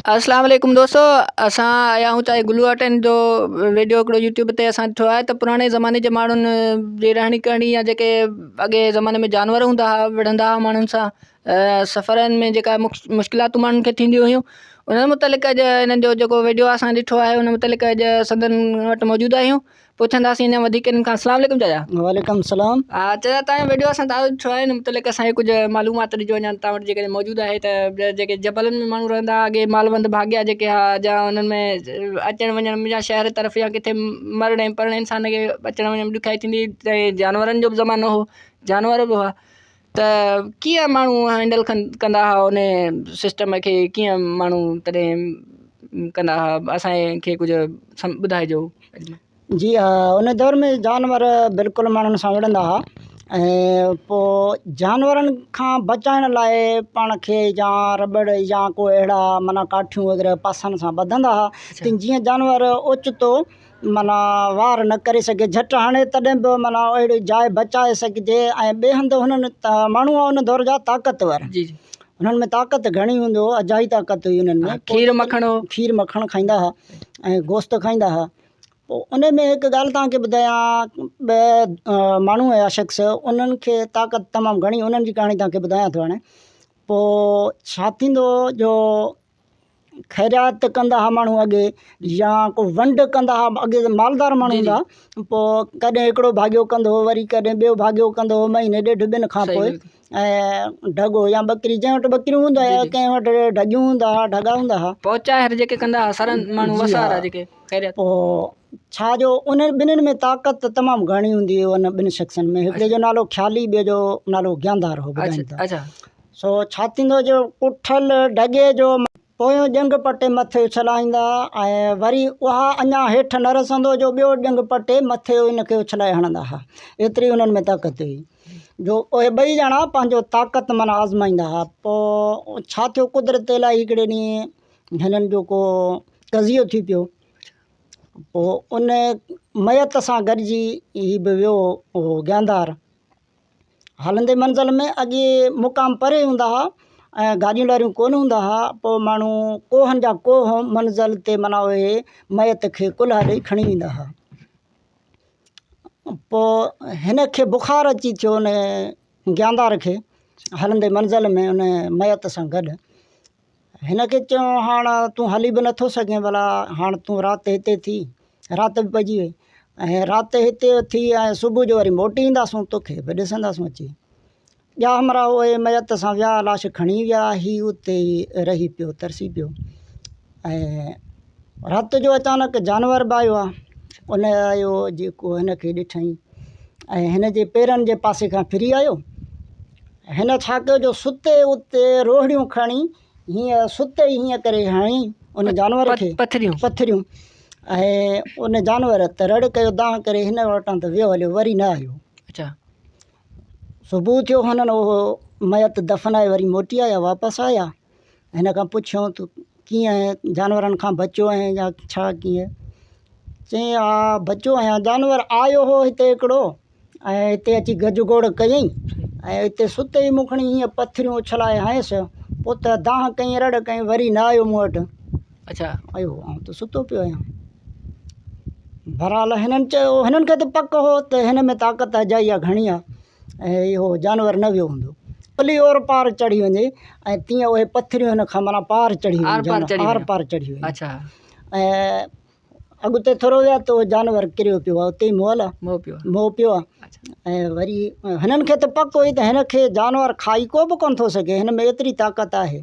अस्सलाम वालेकुम दोस्तों, असां आया आहियूं चाहे गुलू आटन जो वीडियो हिकिड़ो यूट्यूब ते असां ॾिठो आहे त पुराणे ज़माने जे माण्हुनि जी रहणी करणी या जेके अॻे ज़माने में जानवर हूंदा हुआ विढ़ंदा हुआ माण्हुनि सां सफ़रनि में जेका मुश्किलातूं माण्हुनि खे थींदियूं हुयूं उन मुतलिक़ अॼु हिननि जो जेको वीडियो असां ॾिठो आहे उन मुतलिक़ अॼु सदन वटि मौजूदु आहियूं। पुछंदासीं हिन वधीक हिननि खां। अस्सलाम वालेकुम चाचा। वालेकुम सलाम। हा चाचा, तव्हांजो वीडियो असां तव्हां ॾिठो आहे हिन मुतलिक़ असांखे कुझु मालूमात ॾिजो अञा तव्हां वटि जेकॾहिं मौजूदु आहे त जेके जबलनि में माण्हू रहंदा अॻे मालवंद भाग्या जेके हा जा उन्हनि में अचणु वञण या शहर तरफ़ या किथे मरण परण इंसान खे अचणु वञण में ॾुखियाई थींदी त जानवरनि जो बि ज़मानो हो, जानवर बि हुआ त कीअं माण्हू हैंडल कंदा हुआ उन सिस्टम खे, कीअं माण्हू तॾहिं कंदा हुआ, असांखे कुझु ॿुधाइजो। जी हा, उन दौर में जानवर बिल्कुलु माण्हुनि सां विढ़ंदा हुआ ऐं पोइ जानवरनि खां बचाइण लाइ पाण खे या रबड़ या को अहिड़ा माना काठियूं वग़ैरह पासनि सां ॿधंदा हुआ त जीअं जानवर ओचितो माना वार न करे सघे झटि हाणे तॾहिं बि माना अहिड़ी जाइ बचाए सघिजे। ऐं ॿिए हंधि हुननि माण्हू उन दौर जा ताक़तवर, हुननि में ताक़त घणी हूंदी हो, अजाई ताक़त हुई हुननि में। खीर मखण खाईंदा हुआ ऐं गोश्त खाईंदा हुआ। पोइ उन में हिकु ॻाल्हि तव्हांखे ॿुधायां, ॿ माण्हू हुया शख़्स, उन्हनि खे ताक़त तमामु घणी, उन्हनि जी कहाणी तव्हांखे ॿुधायां थो। हाणे पोइ छा थींदो जो ख़ैरियात कंदा हुआ माण्हू अॻे या को वंड कंदा हुआ, अॻे मालदार माण्हू हूंदा। पोइ कॾहिं हिकिड़ो भाॻियो कंदो हो, वरी कॾहिं ॿियो भाॻियो कंदो हो, महीने ॾेढ ॿिनि खां पोइ ऐं ढगो या ॿकरी, जंहिं वटि ॿकरियूं हूंदा हुआ, कंहिं वटि ढगियूं हूंदा हुआ, ढगा हूंदा हुआ, पहुचाए जेके कंदा हुआ सरनि माण्हू वसारा जेके ख़ैरियत। पोइ छा जो उन ॿिन्हिनि में ताक़त तमामु घणी हूंदी हुई उन ॿिनि शख़्सनि में। हिकिड़े जो नालो ख़्याली, ॿिए जो नालो ज्ञानदार हो। सो छा थींदो जो पुठल ढगे जो पोयों ॼंग पटे मथे उछलाईंदा ऐं वरी उहा अञा हेठि न रसंदो जो ॿियो ॼंग पटे मथे इनखे उछलाए हणंदा हुआ। एतिरी उन्हनि में ताक़त हुई जो उहे ॿई ॼणा पंहिंजो ताक़त माना आज़माईंदा हुआ। पोइ छा थियो, कुदरत इलाही हिकिड़े ॾींहुं हिननि जो को कज़ियो थी पियो। पोइ उन मयत सां गॾिजी ही बि वियो उहो ज्ञानदार हलंदे मंज़िल में। अॻे मुक़ाम परे हूंदा हुआ ऐं गाॾियूं लारियूं कोन हूंदा हुआ। पोइ माण्हू कोहनि जा कोह मंज़िल ते माना उहे मयत खे कुल्हा ॾेई खणी वेंदा हुआ। पोइ हिन खे बुख़ार अची थियो उन ज्ञानदार खे हलंदे मंज़िल में उन मयत सां गॾु। हिन खे चयूं हाणे तूं हली बि नथो सघें, भला हाणे तूं राति हिते थी, राति बि पइजी वई ऐं राति हिते थी ऐं सुबुह जो वरी मोटी ईंदासूं, तोखे बि ॾिसंदासूं अची। या हमरा उहे मयत सां विया, लाश खणी विया, ही उते ई रही पियो, तरसी पियो। ऐं राति जो अचानक जानवर बि आयो आहे, उन आयो जेको हिन खे ॾिठईं ऐं हिन जे पेरनि जे पासे खां फिरी आयो। हिन छा कयो जो सुते उते रोहड़ियूं खणी हीअं सुते ई हीअं करे हणी उन जानवर खे पथरियूं ऐं उन जानवर त रड़ कयो दांह करे हिन वटां त वियो हलियो, वरी न आयो। सुबुह थियो, हुननि उहो मयत दफ़नाए वरी मोटी आया, वापसि आया। हिन खां पुछियो तूं कीअं जानवरनि खां बचियो ऐं या छा कीअं? चई हा बचियो आहियां, जानवर आयो हो हिते हिकिड़ो ऐं हिते अची गज गोड़ कयईं ऐं हिते सुते ई मुखणी हीअं पथरियूं उछलाए हयसि। पोइ त दांह कई, रड़ कई, वरी न आयो मूं वटि। आयो आउं त सुतो पियो आहियां। बहरहाल हिननि चयो, हिननि खे त पक हो त हिन में ताक़त अजाई आहे, घणी आहे ऐं इहो जानवर न वियो हूंदो। पुली ओर पार चढ़ी वञे ऐं तीअं उहे पथरियूं हिन खां माना पार चढ़ी वञे, आर पार चढ़ी वञे। ऐं अॻिते थोरो विया त उहो जानवर किरियो पियो आहे, उते ई मोह पियो आहे। ऐं वरी हिननि खे त पक हुई त हिन खे जानवर खाई को बि कोन थो सघे, हिन में एतिरी ताक़त आहे।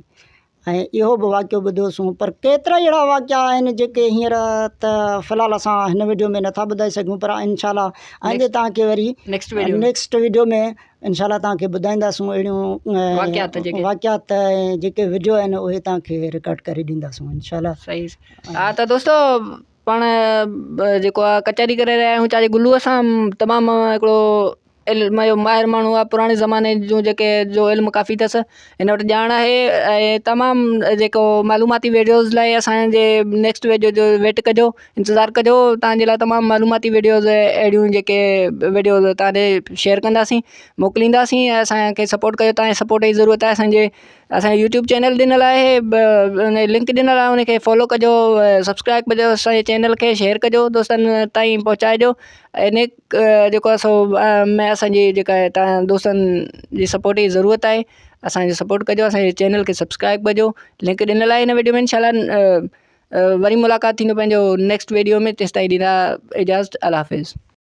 ऐं इहो बि वाक़ियो ॿुधियोसीं। पर केतिरा ई अहिड़ा वाक़िया आहिनि जेके हींअर त फ़िलहालु असां हिन वीडियो में नथा ॿुधाए सघूं, पर इनशाला आईंदे तव्हांखे वरी नेक्स्ट वीडियो में इनशाला तव्हांखे ॿुधाईंदासूं अहिड़ियूं वाक़ियात ऐं जेके वीडियो आहिनि उहे तव्हांखे रिकॉर्ड करे ॾींदासूं इनशाला। हा त दोस्तो, पाण जेको आहे कचहरी करे रहिया आहियूं चाहे गुलूअ सां तमामु हिकिड़ो इल्म जो माहिर माण्हू आहे। पुराणे ज़माने जूं जेके जो इल्मु काफ़ी अथसि, हिन वटि ॼाण आहे ऐं तमामु जेको मालूमाती वीडियोज़ लाइ असांजे नेक्स्ट वीडियो जो वेट कजो, इंतज़ारु कजो। तव्हांजे लाइ तमामु मालूमाती वीडियोज़ अहिड़ियूं जेके वीडियोज़ तव्हांजे शेयर कंदासीं, मोकिलींदासीं ऐं असांखे सपोर्ट कयो। तव्हांजे सपोर्ट जी ज़रूरत आहे असांजे असांजो यूट्यूब चैनल ॾिनल आहे, उन लिंक ॾिनल आहे, उनखे फॉलो कजो, सब्सक्राइब कजो, असांजे चैनल खे शेयर कजो, दोस्तनि ताईं पहुचाइजो। इन जेको आहे सो में असांजी जेका आहे तव्हां दोस्तनि जी सपोर्ट जी ज़रूरत आहे। असांजो सपोर्ट कजो, असांजे चैनल खे सब्सक्राइब कजो, लिंक ॾिनल आहे हिन वीडियो में। इंशाल्लाह वरी मुलाक़ात थींदो पंहिंजो नेक्स्ट वीडियो में। तेसिताईं ॾींदा इजाज़त। अल्लाह हाफ़िज़।